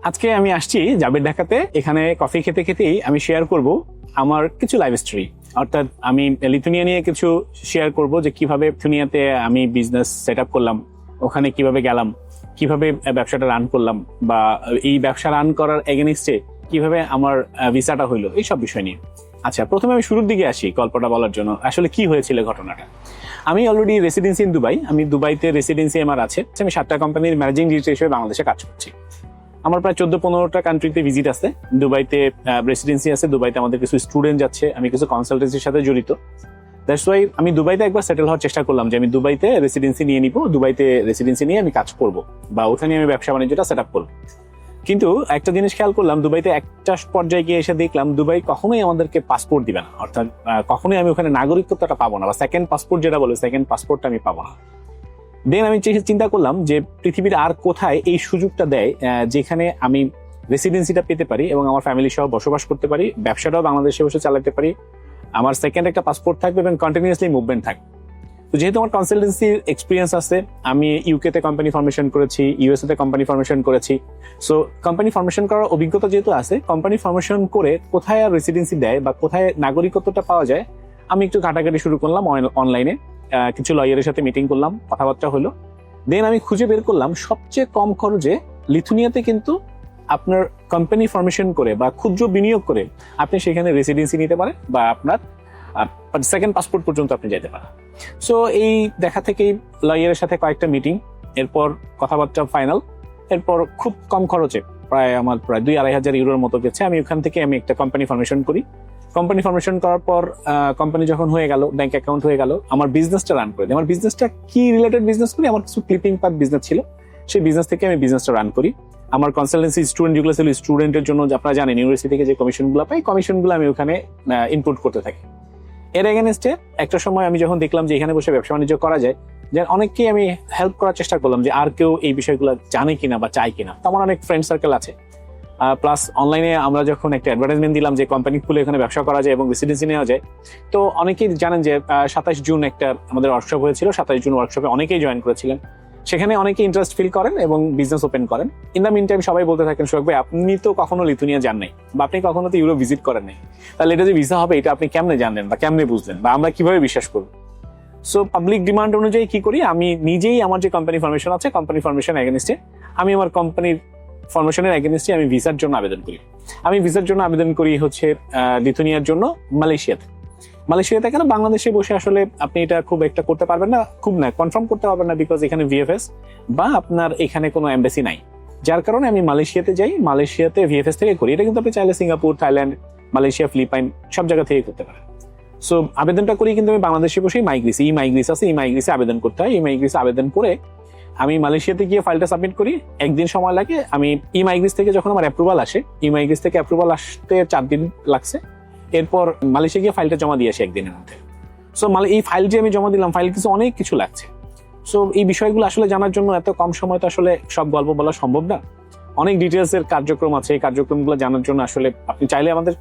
আজকে আমি আসছি জাবের ঢাকাতে। এখানে কফি খেতে খেতেই আমি শেয়ার করব আমার কিছু লাইফ স্টোরি, অর্থাৎ আমি লিথুনিয়া নিয়ে কিছু শেয়ার করব যে কিভাবে লিথুনিয়াতে আমি বিজনেস সেট আপ করলাম, ওখানে কিভাবে গেলাম, কিভাবে ব্যবসাটা রান করলাম, বা এই ব্যবসা রান করার এগেনিস্টে কিভাবে আমার ভিসাটা হইলো, এইসব বিষয় নিয়ে। আচ্ছা, প্রথমে আমি শুরুর দিকে আসি গল্পটা বলার জন্য আসলে কি হয়েছিল ঘটনাটা। আমি অলরেডি রেসিডেন্সি ইন দুবাই, আমি দুবাইতে রেসিডেন্সি আমার আছে। আমি 7টা কোম্পানির ম্যানেজিং ডিরেক্টর হিসেবে বাংলাদেশে কাজ করছি। আমার প্রায় 14-15টা কান্ট্রিতে ভিজিট আছে। দুবাইতে রেসিডেন্সি আছে, দুবাইতে আমাদের কিছু স্টুডেন্ট যাচ্ছে, আমি কিছু কনসালটেন্সির সাথে জড়িত। দ্যাটস ওয়াই আমি দুবাইতে একবার সেটেল হওয়ার চেষ্টা করলাম যে আমি দুবাইতে রেসিডেন্সি নিয়ে নিব, দুবাইতে রেসিডেন্সি নিয়ে আমি কাজ করব বা ওখানে আমি ব্যবসা বাণিজ্যটা সেট আপ করবো। কিন্তু একটা জিনিস খেয়াল করলাম, দুবাইতে একটা পর্যায়ে গিয়ে এসে দেখলাম দুবাই কখনোই আমাদেরকে পাসপোর্ট দিবে না, অর্থাৎ কখনোই আমি ওখানে নাগরিকত্বটা পাবো না, বা সেকেন্ড পাসপোর্ট যেটা বলে সেকেন্ড পাসপোর্টটা আমি পাবো না। দেন আমি চিন্তা করলাম যে পৃথিবীর আর কোথায় এই সুযোগটা দেয় যেখানে আমি রেসিডেন্সিটা পেতে পারি এবং আমার ফ্যামিলি সহ বসবাস করতে পারি, ব্যবসাটাও বাংলাদেশে বসে চালাতে পারি, আমার সেকেন্ড একটা পাসপোর্ট থাকবে এবং কন্টিনিউয়াসলি মুভমেন্ট থাকবে। তো যেহেতু আমার কনসালটেন্সির এক্সপিরিয়েন্স আছে, আমি ইউকে তে কোম্পানি ফরমেশন করেছি, ইউএসএ তে কোম্পানি ফরমেশন করেছি। সো কোম্পানি ফরমেশন করার অভিজ্ঞতা যেহেতু আছে, কোম্পানি ফরমেশন করে কোথায় আর রেসিডেন্সি দেয় বা কোথায় নাগরিকত্বটা পাওয়া যায়, আমি একটু ঘাটাঘাটি শুরু করলাম অনলাইনে। কিছু লয়ারের সাথে মিটিং করলাম, কথাবার্তা হলো। দেন আমি খুঁজে বের করলাম সবচেয়ে কম খরচে লিথুনিয়াতে কিন্তু আপনার কোম্পানি ফরমেশন করে বা ক্ষুদ্র বিনিয়োগ করে আপনি সেখানে রেসিডেন্সি নিতে পারেন বা আপনার সেকেন্ড পাসপোর্ট পর্যন্ত আপনি যেতে পারেন। সো এই দেখা থেকেই লয়ারের সাথে কয়েকটা মিটিং, এরপর কথাবার্তা ফাইনাল, এরপর খুব কম খরচে আমার প্রায় 2-2.5 হাজার ইউরোর মতো গেছে। আমি ওখান থেকে আমি একটা কোম্পানি ফরমেশন করি। কোম্পানি ফরমেশন করার পর কোম্পানি যখন হয়ে গেল, ব্যাংক অ্যাকাউন্ট হয়ে গেল, আমার বিজনেসটা রান করে দিই। আমার বিজনেসটা কি রিলেটেড বিজনেস করি, আমার কিছু ক্লিপিং পার্ট বিজনেস ছিল, সেই বিজনেস থেকে আমি বিজনেসটা রান করি। আমার কনসালটেন্সি স্টুডেন্ট যেগুলো ছিল, স্টুডেন্টের জন্য আপনারা জানেন ইউনিভার্সিটি থেকে যে কমিশনগুলো পাই, কমিশনগুলো আমি ওখানে ইনপুট করতে থাকি। এর এগেনস্টে একটা সময় আমি যখন দেখলাম যে এখানে বসে ব্যবসা বাণিজ্য করা যায়, যে অনেককেই আমি হেল্প করার চেষ্টা করলাম যে আর কেউ এই বিষয়গুলো জানে কিনা বা চায় কিনা। তো আমার অনেক ফ্রেন্ড সার্কেল আছে, প্লাস অনলাইনে আমরা যখন একটা অ্যাডভার্টাইজমেন্ট দিলাম যে কোম্পানি খুলে এখানে ব্যবসা করা যায় এবং রেসিডেন্সি নেওয়া যায়, তো অনেকেই জানেন যে 27 জুন একটা আমাদের ওয়ার্কশপ হয়েছিল। 27 জুন ওয়ার্কশপে অনেকেই জয়েন করেছিলেন, সেখানে অনেকে ইন্টারেস্ট ফিল করেন এবং বিজনেস ওপেন করেন। ইন দ্য মিন টাইম সবাই বলতে থাকেন, সোহাগ ভাই আপনি তো কখনো লিথুনিয়া যান নাই, বা আপনি কখনো তো ইউরোপ ভিজিট করেন নাই, তাহলে এটা যে ভিসা হবে এটা আপনি কেমনে জানলেন বা কেমনে বুঝলেন, বা আমরা কিভাবে বিশ্বাস করবো? সো পাবলিক ডিমান্ড অনুযায়ী কি করি, আমি নিজেই আমার যে কোম্পানি ফরমেশন আছে, কোম্পানি ফরমেশন এগেনিস্টে আমি আমার কোম্পানির ফরমেশনের এগেনিস্টে আমি ভিসার জন্য আবেদন করি। আমি ভিসার জন্য আবেদন করি হচ্ছে লিথুনিয়ার জন্য মালয়েশিয়াতে কেন, বাংলাদেশে বসে আসলে আপনি এটা খুব একটা করতে পারবেন না, খুব না কনফার্ম করতে পারবেন না, বিকজ এখানে ভিএফএস বা আপনার এখানে কোনো এমবাসি নাই। যার কারণে আমি মালয়েশিয়াতে যাই, মালয়েশিয়াতে ভিএফএস থেকে করি। এটা কিন্তু আপনি চাইলে সিঙ্গাপুর, থাইল্যান্ড, মালয়েশিয়া, ফিলিপাইন সব জায়গা থেকে করতে পারেন। সো আবেদনটা করি কিন্তু আমি বাংলাদেশে বসেই মাইগ্রিস আছে, মাইগ্রিসে আবেদন করতে হয়। মাইগ্রিসে আবেদন করে আমি মালয়েশিয়াতে গিয়ে ফাইলটা সাবমিট করি, একদিন সময় লাগে। আমি মাইগ্রিস থেকে যখন আমার অ্যাপ্রুভাল আসে, মাইগ্রিস থেকে অ্যাপ্রুভাল আসতে 4 দিন লাগছে। এরপর মালয়েশিয়া গিয়ে ফাইলটা জমা দিয়ে আসি একদিনের মধ্যে। সো এই ফাইল যে আমি জমা দিলাম, ফাইল কিছু অনেক কিছু লাগছে। সো এই বিষয়গুলো আসলে জানার জন্য এত কম সময় তো আসলে সব গল্প বলা সম্ভব না, অনেক ডিটেলস এর কার্যক্রম আছে। এই কার্যক্রমগুলো জানার জন্য আসলে আপনি চাইলে আমাদের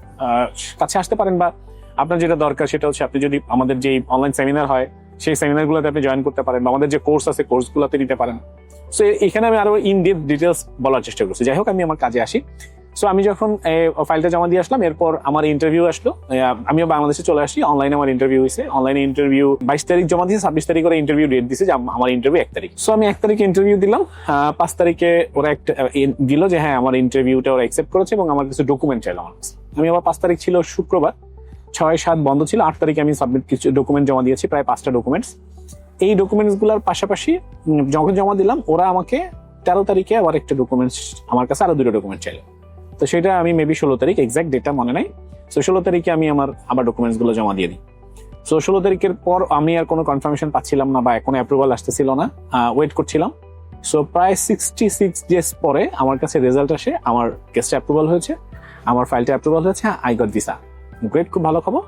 কাছে আসতে পারেন, বা আপনার যেটা দরকার সেটা হচ্ছে আপনি যদি আমাদের যে অনলাইন সেমিনার হয় সেই সেমিনারগুলোতে আপনি জয়েন করতে পারেন, বা আমাদের যে কোর্স আছে কোর্সগুলোতে নিতে পারেন। সো এখানে আমি আরো ইন ডেপথ ডিটেলস বলার চেষ্টা করছি। যাই হোক, আমি আমার কাজে আসি। সো আমি যখন ফাইলটা জমা দিয়ে আসলাম, এরপর আমার ইন্টারভিউ আসলো। আমিও বাংলাদেশে চলে আসি, অনলাইনে আমার ইন্টারভিউ হয়েছে। অনলাইনে ইন্টারভিউ 22 তারিখ জমা দিয়েছে, 26 তারিখ করে ইন্টারভিউ ডেট দিয়েছে, যে আমার ইন্টারভিউ 1 তারিখ। সো আমি 1 তারিখে ইন্টারভিউ দিলাম, 5 তারিখে ওরা একটা দিল যে হ্যাঁ আমার ইন্টারভিউটা ওরা অ্যাকসেপ্ট করেছে এবং আমার কিছু ডকুমেন্ট চাইলো আমার কাছে। আমি আবার 5 তারিখ ছিল শুক্রবার, 6-7 বন্ধ ছিল, 8 তারিখে আমি সাবমিট কিছু ডকুমেন্ট জমা দিয়েছি, প্রায় 5টা ডকুমেন্টস। এই ডকুমেন্টস গুলার পাশাপাশি যখন জমা দিলাম, ওরা আমাকে 13 তারিখে আবার একটা ডকুমেন্টস, আমার কাছে আরো 2টা ডকুমেন্ট চাইলো। তো সেটা আমি মেবি 16 তারিখ, এক্সাক্ট ডেটটা মনে নাই। সো 16 তারিখে আমি আমার আবার ডকুমেন্টস গুলো জমা দিয়ে দিই। সো 16 তারিখের পর আমি আর কোনো কনফার্মেশন পাচ্ছিলাম না বা কোনো অ্যাপ্রুভাল আসতেছিল না, ওয়েট করছিলাম। সো প্রায় 66 ডেজ পরে আমার কাছে রেজাল্ট আসে, আমার কেসটা অ্যাপ্রুভাল হয়েছে, আমার ফাইলটা অ্যাপ্রুভাল হয়েছে, আই গট ভিসা। গ্রেট, খুব ভালো খবর।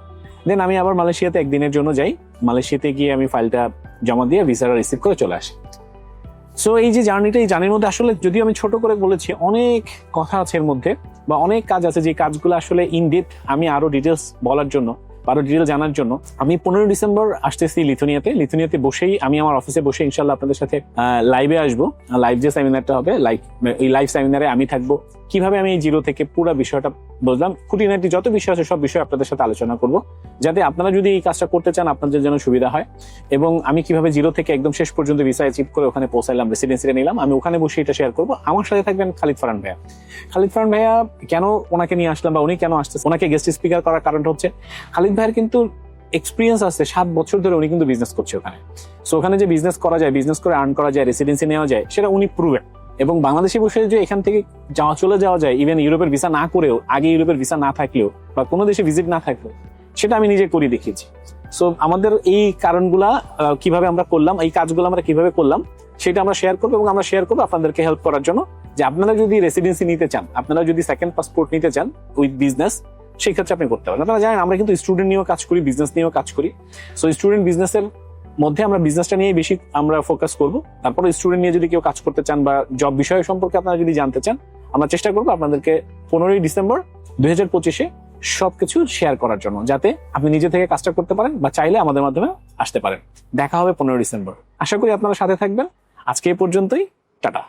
দেন আমি আবার মালয়েশিয়াতে একদিনের জন্য যাই। মালয়েশিয়াতে গিয়ে আমি ফাইলটা জমা দিয়ে ভিসাটা রিসিভ করে চলে আসি। সো এই যে জার্নিটা, এই জার্নির মধ্যে আসলে যদিও আমি ছোট করে বলেছি, অনেক কথা আছে এর মধ্যে, বা অনেক কাজ আছে যে কাজগুলো আসলে ইন ডেপথ আমি আরো ডিটেলস বলার জন্য আরো ডিটেল জানার জন্য আমি 15 ডিসেম্বর আসতেছি লিথুনিয়াতে বসেই আমি আমার অফিসে বসে ইনশাল্লাহ আপনাদের সাথে লাইভে আসবো। লাইভ যে সেমিনারটা হবে, এই লাইভ সেমিনারে আমি থাকবো, কিভাবে আমি এই জিরো থেকে পুরো বিষয়টা বুঝলাম, খুঁটিনাটি যত বিষয় আছে সব বিষয় আপনাদের সাথে আলোচনা করব, যাতে আপনারা যদি এই কাজটা করতে চান আপনাদের জন্য সুবিধা হয়। এবং আমি কিভাবে জিরো থেকে একদম শেষ পর্যন্ত ভিসা অ্যাচিভ করে ওখানে পৌঁছাইলাম, রেসিডেন্সিতে নিলাম, আমি ওখানে বসে এটা শেয়ার করবো। আমার সাথে থাকবেন খালিদ ফারহান ভাইয়া। খালিদ ফারহান ভাইয়া কেন ওনাকে নিয়ে আসলাম বা উনি কেন আসতেছে, ওনাকে গেস্ট স্পিকার করার কারণটা হচ্ছে খালিদ ভাইয়ের কিন্তু এক্সপিরিয়েন্স আছে 7 বছর ধরে, উনি কিন্তু বিজনেস করছে ওখানে। সো ওখানে যে বিজনেস করা যায়, বিজনেস করে আর্ন করা যায়, রেসিডেন্সি নেওয়া যায়, সেটা উনি প্রুভেন। এবং বাংলাদেশে বসে যে এখান থেকে চলে যাওয়া যায়, ইভেন ইউরোপের ভিসা না করেও, আগে ইউরোপের ভিসা না থাকলেও বা কোনো দেশে ভিজিট না থাকলেও, সেটা আমি নিজে করে দেখিয়েছি। সো আমাদের এই কারণগুলা কিভাবে আমরা করলাম, এই কাজগুলো আমরা কিভাবে করলাম, সেটা আমরা শেয়ার করবো। এবং আমরা শেয়ার করবো আপনাদেরকে হেল্প করার জন্য, যে আপনারা যদি রেসিডেন্সি নিতে চান, আপনারা যদি সেকেন্ড পাসপোর্ট নিতে চান উইথ বিজনেস, সেই ক্ষেত্রে আপনি করতে পারেন। আপনারা জানেন আমরা কিন্তু স্টুডেন্ট নিয়েও কাজ করি, বিজনেস নিয়েও কাজ করি। সো স্টুডেন্ট বিজনেসের মধ্যে আমরা বিজনেসটা নিয়ে বেশি আমরা ফোকাস করব। তারপরে স্টুডেন্ট নিয়ে যদি কেউ কাজ করতে চান বা জব বিষয় সম্পর্কে আপনারা যদি জানতে চান, আমরা চেষ্টা করবো আপনাদেরকে 15 ডিসেম্বর 2025 সবকিছু শেয়ার করার জন্য, যাতে আপনি নিজে থেকে কাজটা করতে পারেন বা চাইলে আমাদের মাধ্যমে আসতে পারেন। দেখা হবে 15 ডিসেম্বর। আশা করি আপনারা সাথে থাকবেন। আজকে এই পর্যন্তই, টাটা।